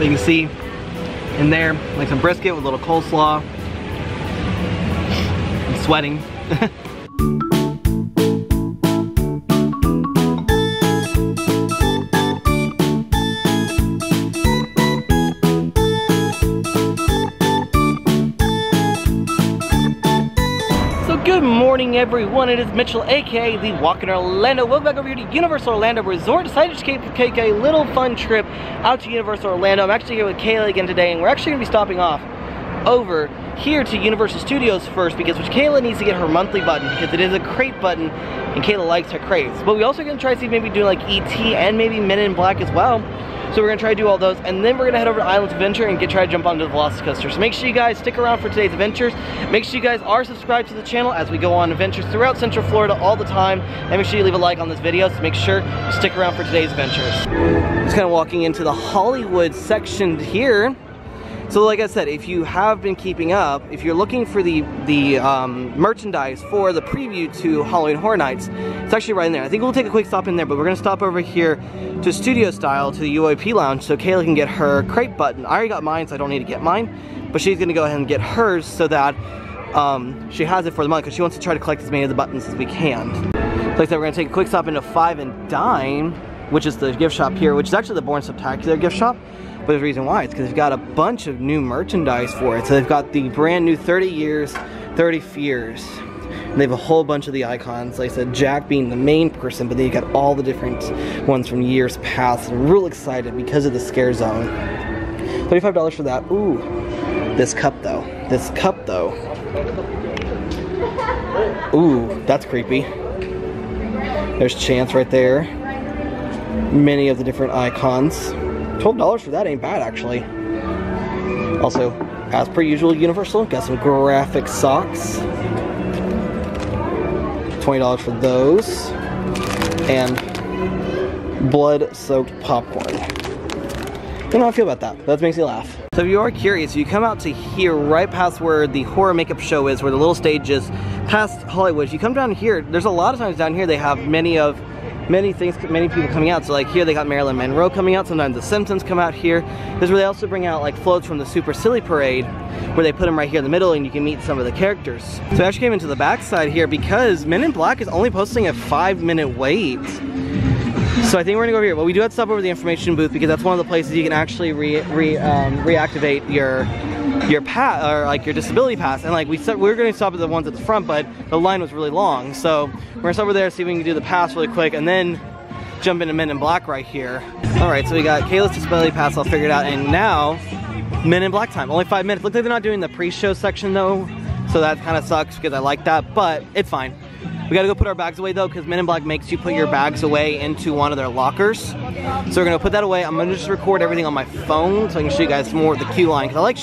So you can see in there, like some brisket with a little coleslaw. I'm sweating. Good morning everyone, it is Mitchell aka The Walk in Orlando. Welcome back over here to Universal Orlando Resort. Decided to take a little fun trip out to Universal Orlando. I'm actually here with Kayla again today, and we're actually going to be stopping off over here to Universal Studios first because Kayla needs to get her monthly button because it is a crepe button and Kayla likes her crepes. But we also going to try to see maybe doing like ET and maybe Men in Black as well. So we're going to try to do all those, and then we're going to head over to Islands Adventure and try to jump onto the Velocicoaster. So make sure you guys stick around for today's adventures. Make sure you guys are subscribed to the channel as we go on adventures throughout Central Florida all the time. And make sure you leave a like on this video, so make sure to stick around for today's adventures. Just kind of walking into the Hollywood section here. So like I said, if you have been keeping up, if you're looking for the merchandise for the preview to Halloween Horror Nights, it's actually right in there. I think we'll take a quick stop in there, but we're going to stop over here to Studio Style, to the UAP Lounge, so Kayla can get her crepe button. I already got mine, so I don't need to get mine, but she's going to go ahead and get hers so that she has it for the month, because she wants to try to collect as many of the buttons as we can. So like I said, we're going to take a quick stop into Five and Dime, which is the gift shop here, which is actually the Born Spectacular gift shop. But there's a reason why. It's because they've got a bunch of new merchandise for it. So they've got the brand new 30 Years, 30 Fears. And they have a whole bunch of the icons. Like I said, Jack being the main person, but then you got all the different ones from years past. I'm real excited because of the Scare Zone. $35 for that. Ooh. This cup though. This cup though. Ooh, that's creepy. There's Chance right there. Many of the different icons. $12 for that ain't bad, actually. Also, as per usual, Universal got some graphic socks. $20 for those. And blood-soaked popcorn. I don't know how I feel about that, but that makes me laugh. So if you are curious, you come out to here right past where the horror makeup show is, where the little stage is, past Hollywood. If you come down here, there's a lot of times down here they have many people coming out. So like here they got Marilyn Monroe coming out. Sometimes the Simpsons come out here. This is where they also bring out like floats from the Super Silly Parade, where they put them right here in the middle and you can meet some of the characters. So I actually came into the back side here because Men in Black is only posting a 5-minute wait. So I think we're gonna go over here. Well, we do have to stop over the information booth because that's one of the places you can actually reactivate your pass, or like your disability pass. And like we were gonna stop at the ones at the front, but the line was really long. So we're gonna stop over there, see if we can do the pass really quick, and then jump into Men in Black right here. All right, so we got Kayla's disability pass all figured out, and now Men in Black time. Only 5 minutes. Looks like they're not doing the pre-show section though, so that kind of sucks because I like that, but it's fine. We gotta go put our bags away though, because Men in Black makes you put your bags away into one of their lockers. So we're gonna put that away. I'm gonna just record everything on my phone so I can show you guys more of the queue line. Because I like,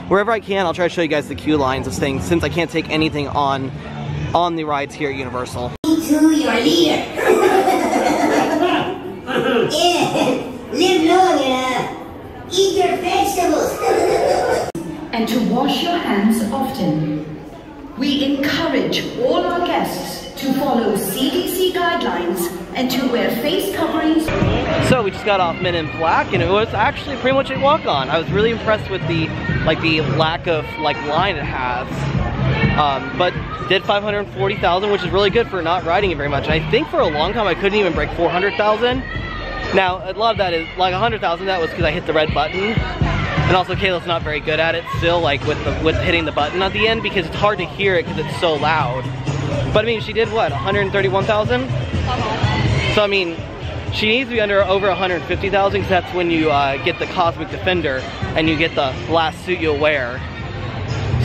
wherever I can, I'll try to show you guys the queue lines of things, since I can't take anything on the rides here at Universal. To your leader. Yeah, live long enough. Eat your vegetables. And to wash your hands often. We encourage all our guests to follow CDC guidelines and to wear face coverings. So we just got off Men in Black, and it was actually pretty much a walk-on. I was really impressed with the lack of line it has. But did 540,000, which is really good for not riding it very much. And I think for a long time I couldn't even break 400,000. Now a lot of that is like 100,000. That was because I hit the red button. And also Kayla's not very good at it still, like with hitting the button at the end, because it's hard to hear it because it's so loud. But I mean, she did what, 131,000? So I mean, she needs to be over 150,000, because that's when you get the Cosmic Defender and you get the last suit you'll wear.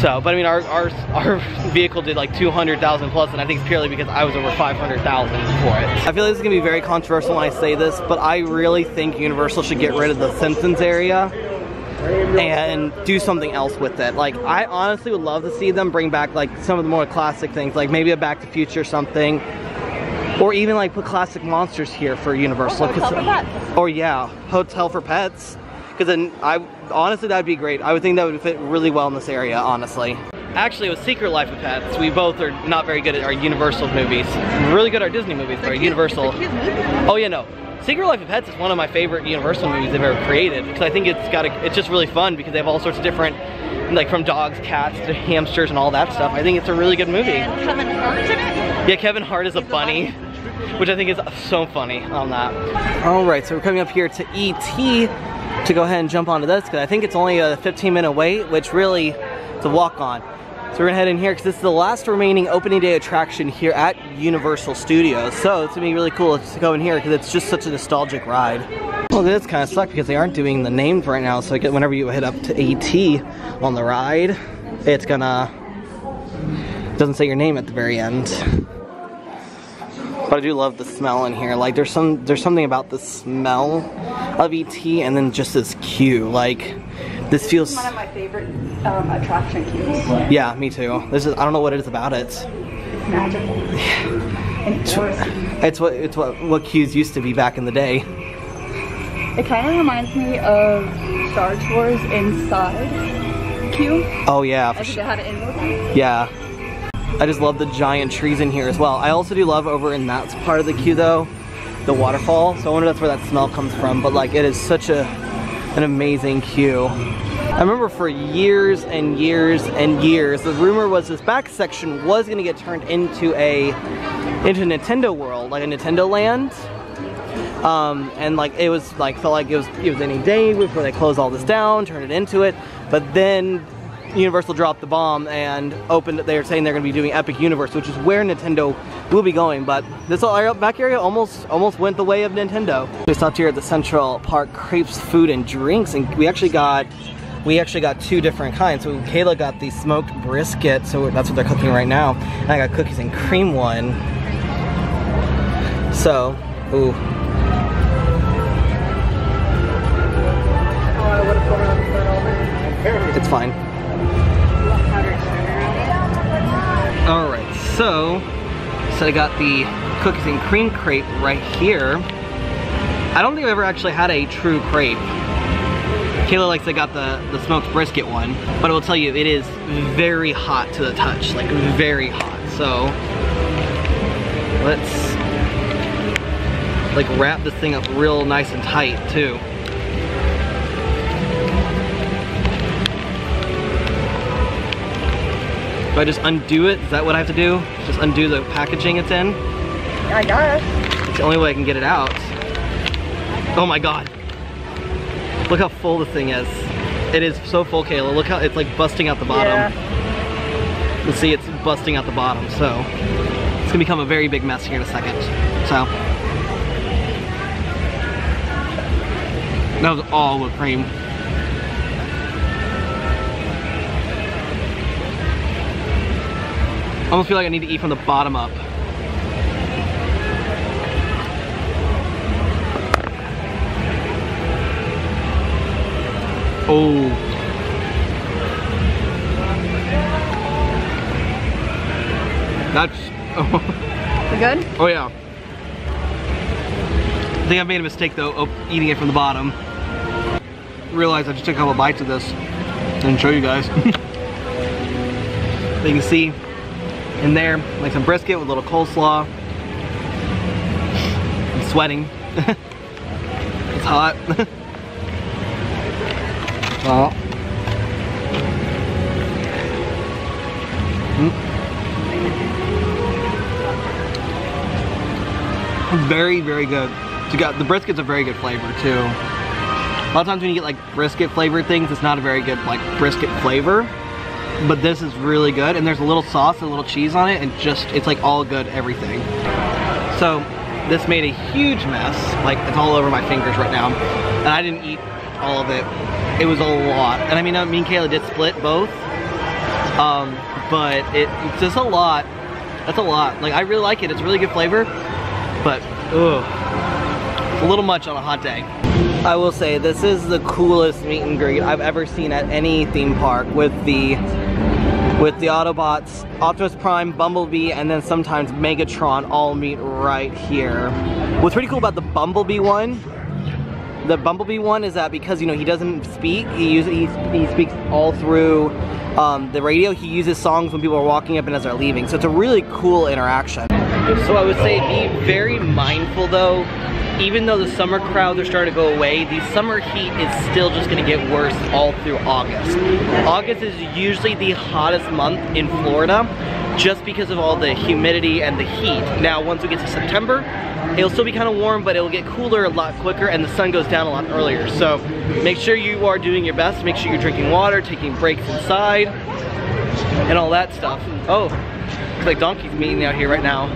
So, but I mean, our vehicle did like 200,000 plus, and I think it's purely because I was over 500,000 for it. I feel like this is gonna be very controversial when I say this, but I really think Universal should get rid of the Simpsons area and do something else with it. Like, I honestly would love to see them bring back like some of the more classic things, like maybe a Back to the Future or something, or even like put classic monsters here for Universal. Hotel for Pets. Or yeah, Hotel for Pets. Because then honestly, that'd be great. I would think that would fit really well in this area, honestly. Actually, it was Secret Life of Pets. We both are not very good at our Universal movies. We're really good at our Disney movies, but our Universal. Oh yeah, no. Secret Life of Pets is one of my favorite Universal movies they've ever created, because I think it's just really fun because they have all sorts of different, like from dogs, cats, to hamsters and all that stuff. I think it's a really good movie. And Kevin Hart's in it? Yeah, Kevin Hart is a bunny, which I think is so funny on that. All right, so we're coming up here to E.T. to go ahead and jump onto this, because I think it's only a 15-minute wait, which really, it's a walk-on. So we're gonna head in here because this is the last remaining opening day attraction here at Universal Studios. So it's gonna be really cool to go in here because it's just such a nostalgic ride. Well, this kind of sucks because they aren't doing the names right now. So whenever you head up to AT on the ride, it's gonna, it doesn't say your name at the very end. But I do love the smell in here. Like there's something about the smell of ET and then just this queue. Like this feels one of my favorite attraction queues. Yeah, me too. This is, I don't know what it is about it. It's magical. It's what queues used to be back in the day. It kind of reminds me of Star Tours inside queue. Oh yeah, I think they had it in. Yeah. I just love the giant trees in here as well. I also do love over in that part of the queue though, the waterfall. So I wonder if that's where that smell comes from. But like it is such an amazing queue. I remember for years and years and years, the rumor was this back section was gonna get turned into Nintendo World, like a Nintendo Land. And like it was like, felt like it was any day before they closed all this down, turned it into it. But then Universal dropped the bomb and opened it. They were saying they're going to be doing Epic Universe, which is where Nintendo will be going. But this back area almost went the way of Nintendo. We stopped here at the Central Park Crepes Food and Drinks, and we actually got two different kinds. So Kayla got the smoked brisket, so that's what they're cooking right now. And I got cookies and cream one. So, ooh. It's fine. Alright, so I got the cookies and cream crepe right here. I don't think I've ever actually had a true crepe. Kayla likes I got the smoked brisket one, but I will tell you it is very hot to the touch, like very hot. So let's like wrap this thing up real nice and tight too. Do I just undo it? Is that what I have to do? Just undo the packaging it's in? I guess. It's the only way I can get it out. Oh my god. Look how full this thing is. It is so full, Kayla. Look how it's like busting out the bottom. Yeah. You'll see it's busting out the bottom, so it's gonna become a very big mess here in a second. So that was all whipped cream. I almost feel like I need to eat from the bottom up. Oh. That's, oh. We good? Oh yeah. I think I made a mistake though, eating it from the bottom. Realized I just took a couple bites of this and show you guys. You can see in there, like some brisket with a little coleslaw. I'm sweating. It's hot. Oh. Very, very good. The brisket's a very good flavor too. A lot of times when you get like brisket flavored things, it's not a very good like brisket flavor. But this is really good, and there's a little sauce and a little cheese on it, and just, it's like all good everything. So this made a huge mess. Like it's all over my fingers right now. And I didn't eat all of it. It was a lot. And I mean, me and Kayla did split both. But it's just a lot. That's a lot. Like I really like it. It's really good flavor. But, ugh. A little much on a hot day. I will say this is the coolest meet and greet I've ever seen at any theme park with the Autobots, Optimus Prime, Bumblebee, and then sometimes Megatron all meet right here. What's pretty cool about the Bumblebee one is that because, you know, he doesn't speak, he speaks all through the radio. He uses songs when people are walking up and as they're leaving. So it's a really cool interaction. So I would say be very mindful though even though the summer crowds are starting to go away, the summer heat is still just gonna get worse all through August. August is usually the hottest month in Florida just because of all the humidity and the heat. Now, once we get to September, it'll still be kind of warm, but it'll get cooler a lot quicker and the sun goes down a lot earlier. So make sure you are doing your best. Make sure you're drinking water, taking breaks inside, and all that stuff. Oh, looks like Donkey's meeting out here right now.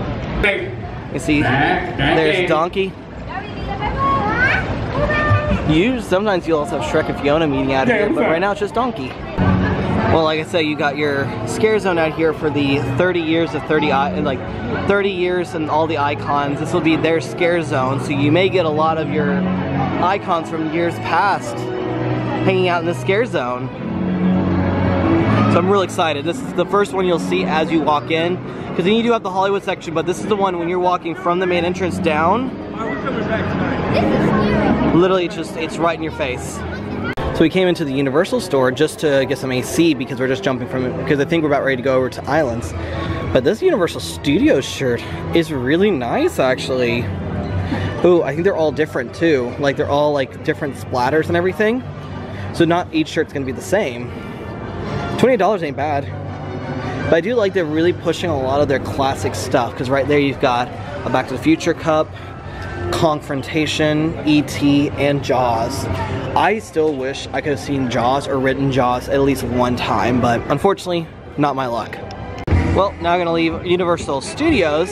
You see, there's Donkey. Sometimes you'll also have Shrek and Fiona meeting out here, but right now it's just Donkey. Well, like I said, you got your scare zone out here for the 30 years of 30 years and all the icons. This will be their scare zone, so you may get a lot of your icons from years past hanging out in the scare zone. So I'm real excited. This is the first one you'll see as you walk in, because then you do have the Hollywood section, but this is the one when you're walking from the main entrance down. Literally, it's right in your face. So we came into the Universal store just to get some AC because we're just jumping from it, because I think we're about ready to go over to Islands. But this Universal Studios shirt is really nice, actually. Ooh, I think they're all different too. Like, they're all like different splatters and everything. So not each shirt's gonna be the same. $28 ain't bad. But I do like they're really pushing a lot of their classic stuff, because right there you've got a Back to the Future cup, Confrontation, E.T., and Jaws. I still wish I could have seen Jaws or ridden Jaws at least one time, but unfortunately, not my luck. Well, now I'm gonna leave Universal Studios.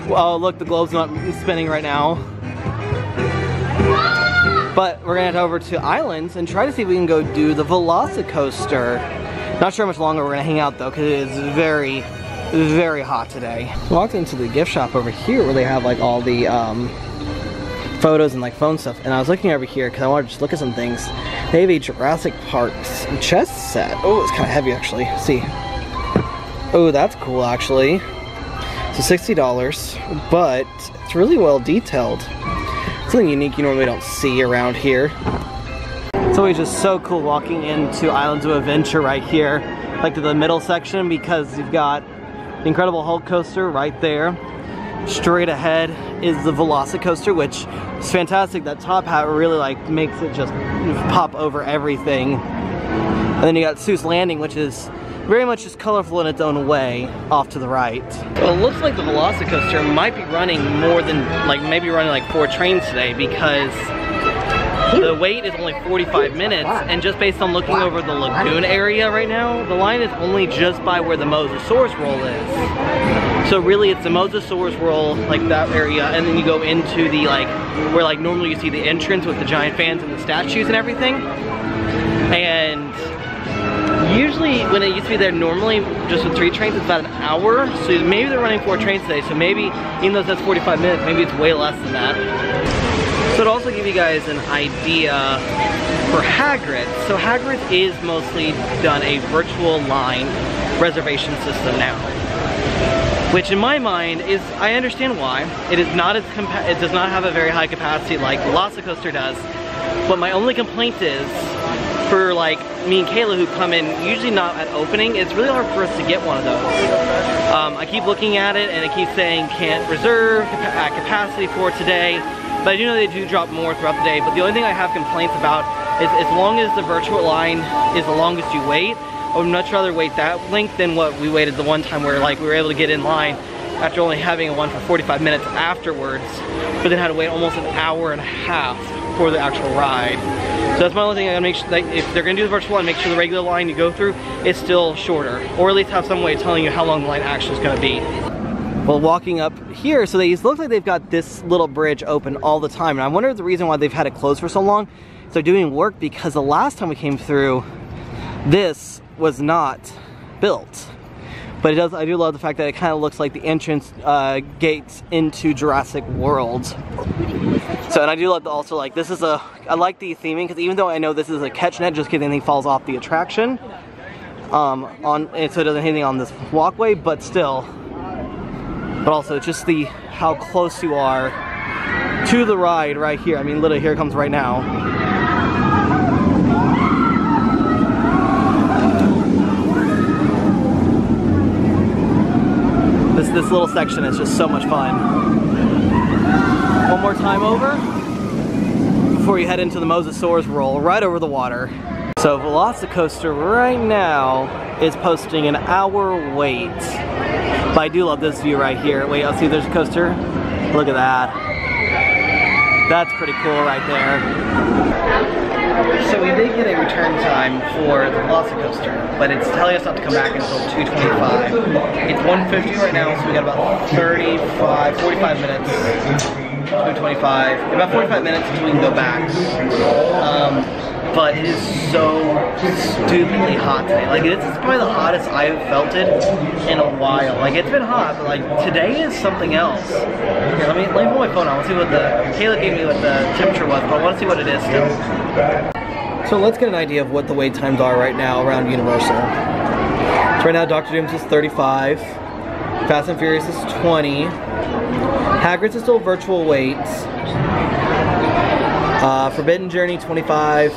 Oh, look, the globe's not spinning right now. But we're gonna head over to Islands and try to see if we can go do the Velocicoaster. Not sure how much longer we're gonna hang out though, because it is very, very hot today. I walked into the gift shop over here where they have like all the photos and like phone stuff, and I was looking over here because I wanted to just look at some things. They have a Jurassic Park chess set. Oh, it's kind of heavy actually. Let's see. Oh, that's cool actually. So $60, but it's really well detailed. Something unique you normally don't see around here. It's always just so cool walking into Islands of Adventure right here, like to the middle section, because you've got the Incredible Hulk coaster right there. Straight ahead is the Velocicoaster, which is fantastic. That top hat really like makes it just pop over everything. And then you got Seuss Landing, which is very much just colorful in its own way, off to the right. Well, it looks like the Velocicoaster might be running more than, maybe running like 4 trains today, because the wait is only 45 minutes, and just based on looking over the lagoon area right now, the line is only just by where the Mosasaurus roll is. So really it's the Mosasaurus roll, like that area, and then you go into the where normally you see the entrance with the giant fans and the statues and everything. And usually when it used to be there normally, just with 3 trains, it's about an hour. So maybe they're running 4 trains today, so maybe, even though that's 45 minutes, maybe it's way less than that. So to also give you guys an idea for Hagrid, so Hagrid is mostly done a virtual line reservation system now. Which in my mind is, I understand why. It is not as it does not have a very high capacity like Velocicoaster does. But my only complaint is, for like me and Kayla who come in usually not at opening, it's really hard for us to get one of those. I keep looking at it and it keeps saying can't reserve at capacity for today. But I do know they do drop more throughout the day. But the only thing I have complaints about is as long as the virtual line is the longest you wait, I would much rather wait that length than what we waited the one time where we were able to get in line after only having one for 45 minutes afterwards, but then had to wait almost an hour and a half for the actual ride. So that's my only thing. I gotta make sure that if they're gonna do the virtual line, make sure the regular line you go through is still shorter, or at least have some way of telling you how long the line actually is gonna be. Well, walking up here, so it looks like they've got this little bridge open all the time, and I wonder if the reason why they've had it closed for so long is they're doing work, because the last time we came through, this was not built. But I do love the fact that it kind of looks like the entrance gates into Jurassic World. So, and I do love also this is I like the theming, because even though I know this is a catch net just in case anything falls off the attraction, so it doesn't hit anything on this walkway, but still. But also just how close you are to the ride right here. I mean, literally here it comes right now. This little section is just so much fun. One more time over. before you head into the Mosasaurus roll right over the water. So Velocicoaster right now is posting an hour wait. But I do love this view right here. Wait, I'll see there's a coaster. Look at that. That's pretty cool right there. So we did get a return time for the Velocicoaster, but it's telling us not to come back until 2:25. It's 1:50 right now, so we got about 45 minutes. 2:25, about 45 minutes until we can go back. But it is so stupidly hot today. Like, it's probably the hottest I've felt it in a while. Like, it's been hot, but like today is something else. Here, let me put my phone on. Let's see what Kayla gave me what the temperature was, but I want to see what it is still. So let's get an idea of what the wait times are right now around Universal. So right now, Dr. Doom's is 35, Fast and Furious is 20, Hagrid's is still virtual waits, Forbidden Journey 25,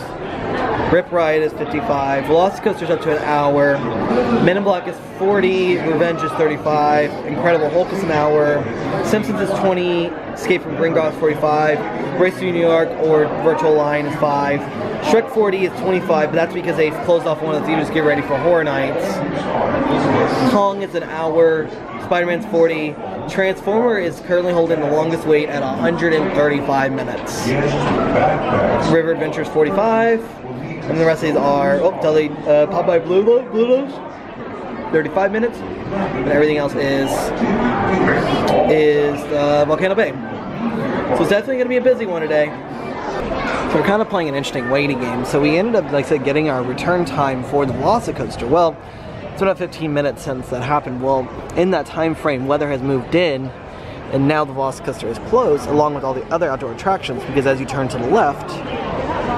Rip Ride is 55, Velocicoaster's up to an hour, Men in Black is 40, Revenge is 35, Incredible Hulk is an hour, Simpsons is 20, Escape from Gringotts is 45, Race to New York or Virtual Line is 5, Shrek 40 is 25, but that's because they've closed off one of the theaters to get ready for Horror Nights. Kong is an hour, Spider-Man's 40, Transformer is currently holding the longest wait at 135 minutes. River Adventure is 45, and the rest of these are, Popeye Blue's 35 minutes, and everything else is Volcano Bay. So it's definitely going to be a busy one today. So we're kind of playing an interesting waiting game. So we ended up, like I said, getting our return time for the Velocicoaster. Well, it's been about 15 minutes since that happened. Well, in that time frame, weather has moved in, and now the Velocicoaster is closed, along with all the other outdoor attractions, because as you turn to the left,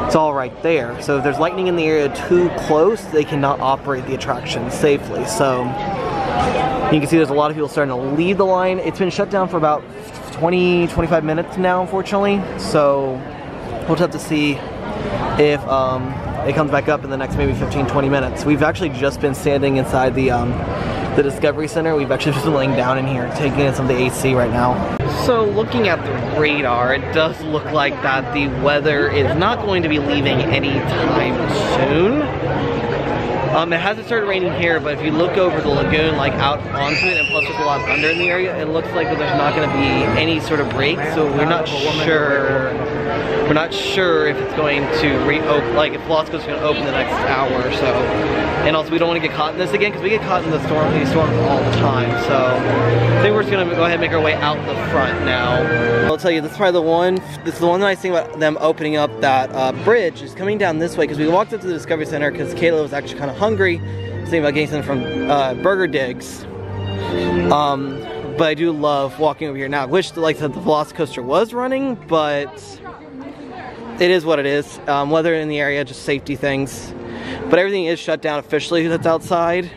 it's all right there. So if there's lightning in the area too close, they cannot operate the attraction safely. So you can see there's a lot of people starting to leave the line. It's been shut down for about 20-25 minutes now, unfortunately. So we'll have to see if it comes back up in the next maybe 15-20 minutes. We've actually just been standing inside the Discovery Center. We've actually just been laying down in here, taking in some of the AC right now. So looking at the radar, it does look like that the weather is not going to be leaving anytime soon. It hasn't started raining here, but if you look over the lagoon, like out onto it, and plus there's a lot of thunder in the area, it looks like that there's not going to be any sort of break. So we're not sure. We're not sure if it's going to reopen, like if Velocicoaster's going to open the next hour or so. And also, we don't want to get caught in this again, because we get caught in these storms all the time. So I think we're just going to go ahead and make our way out the front now. I'll tell you, this is probably the one. This is the one nice thing about them opening up that bridge is coming down this way, because we walked up to the Discovery Center because Kayla was actually kind of hungry, thinking about getting something from Burger Digs. But I do love walking over here now. I wish, like I said, the Velocicoaster was running, but it is what it is. Weather in the area, just safety things. But everything is shut down officially that's outside. You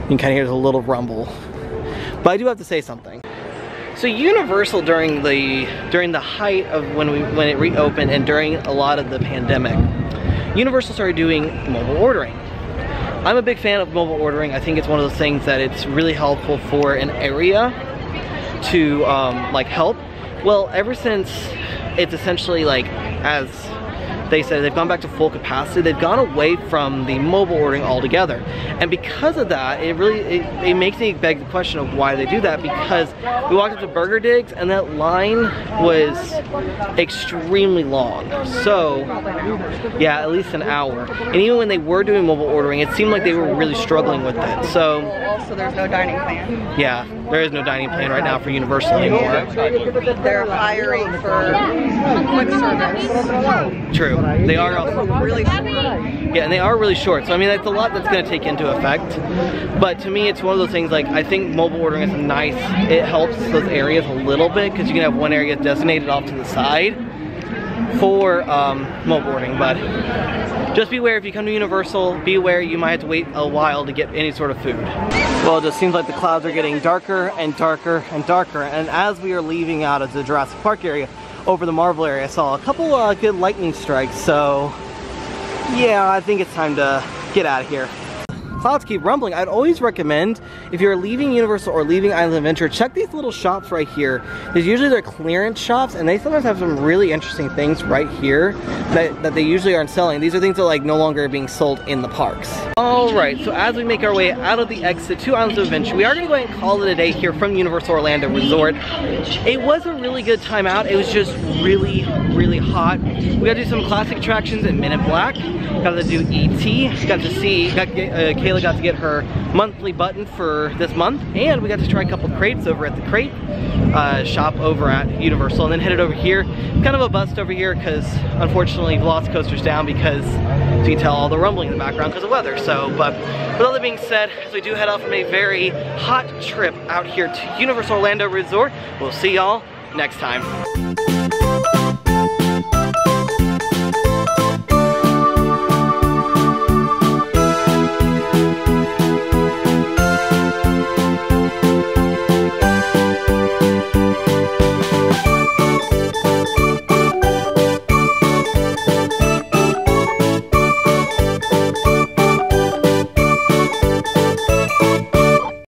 can kind of hear a little rumble. But I do have to say something. So Universal during the height of when it reopened and during a lot of the pandemic, Universal started doing mobile ordering. I'm a big fan of mobile ordering. I think it's one of those things that it's really helpful for an area to like help. Well, ever since it's essentially like, as they said, they've gone back to full capacity. They've gone away from the mobile ordering altogether. And because of that, it makes me beg the question of why they do that, because we walked up to Burger Digs and that line was extremely long. So, yeah, at least an hour. And even when they were doing mobile ordering, it seemed like they were really struggling with it. So, Also, there's no dining plan. Yeah, there is no dining plan right now for Universal anymore. They're hiring for quick service. True. They are also Really short. yeah, and they are really short. So I mean, that's a lot that's going to take into effect. But to me, it's one of those things. Like, I think mobile ordering is nice. It helps those areas a little bit because you can have one area designated off to the side for mobile ordering. But just beware if you come to Universal. Be aware you might have to wait a while to get any sort of food. Well, it just seems like the clouds are getting darker and darker and darker. And as we are leaving out of the Jurassic Park area, over the Marvel area, I saw a couple good lightning strikes, so yeah, I think it's time to get out of here. clouds keep rumbling, I'd always recommend, if you're leaving Universal or leaving Islands of Adventure, check these little shops right here. There's usually their clearance shops, and they sometimes have some really interesting things right here that they usually aren't selling. These are things that like no longer are being sold in the parks. Alright, so as we make our way out of the exit to Islands of Adventure, we are going to go ahead and call it a day here from Universal Orlando Resort. It was a really good time out. It was just really, really hot. We got to do some classic attractions in Men in Black. Got to do E.T. Kayla got to get her monthly button for this month, and we got to try a couple crepes over at the crepe shop over at Universal, and then headed over here. Kind of a bust over here because unfortunately Velocicoaster's down because you can tell all the rumbling in the background because of weather. So, but with all that being said, as we do head off from a very hot trip out here to Universal Orlando Resort, we'll see y'all next time.